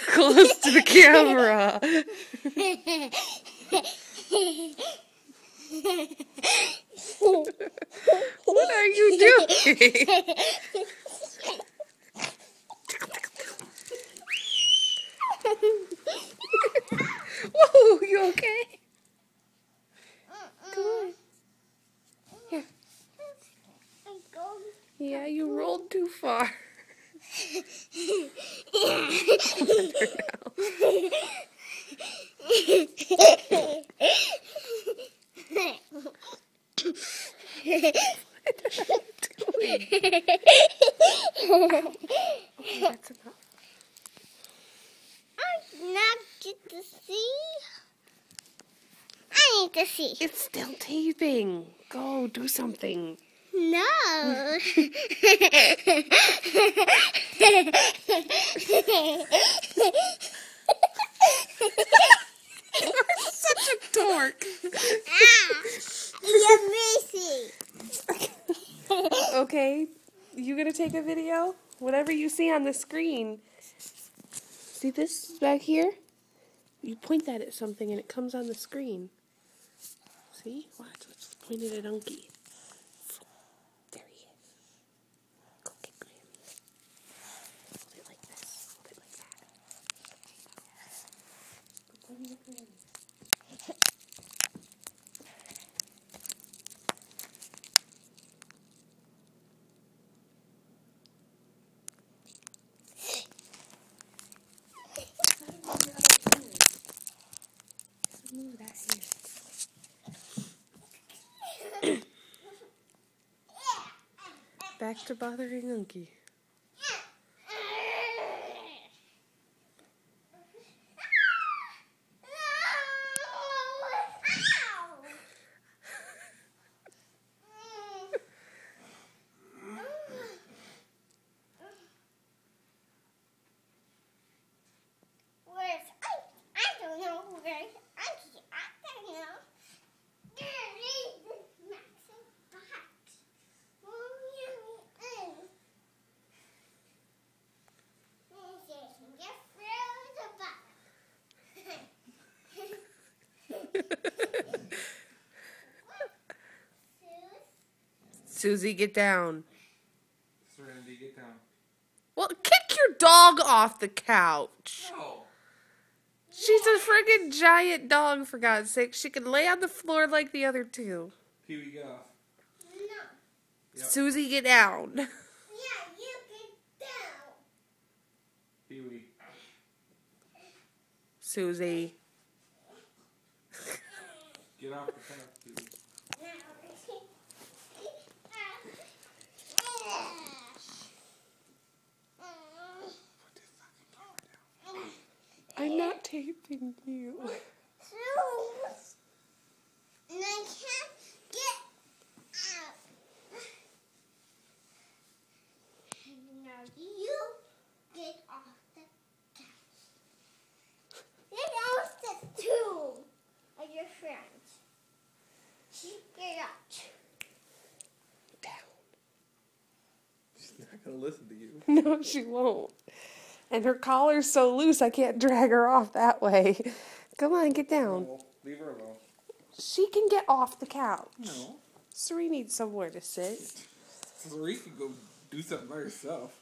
Close to the camera. What are you doing? Whoa, you okay? Come on. Here. Yeah, you rolled too far. That's enough. I not get to see. I need to see. It's still taping. Go do something. No. You're such a dork. You're messy. Okay, you gonna take a video? Whatever you see on the screen. See this back here? You point that at something and it comes on the screen. See? Watch. Let's point it at Unky. There he is. Go get Grammy. Hold it like this. Hold it like that. Go get Grammy. Move that here. Back to bothering Unky. Susie, get down. Serenity, get down. Well, kick your dog off the couch. No. She's a friggin' giant dog, for God's sake. She can lay on the floor like the other two. Pee-wee, get off. No. Yep. Susie, get down. Yeah, you get down. Pee-wee. Susie. Get off the couch, Pee-wee. I'm not taping you. And I can't get out. Now you get off the couch. Get off the two of your friends. Get out. Down. She's not going to listen to you. No, she won't. And her collar's so loose, I can't drag her off that way. Come on, get down. No, leave her alone. She can get off the couch. No. Suri needs somewhere to sit. Suri can go do something by herself.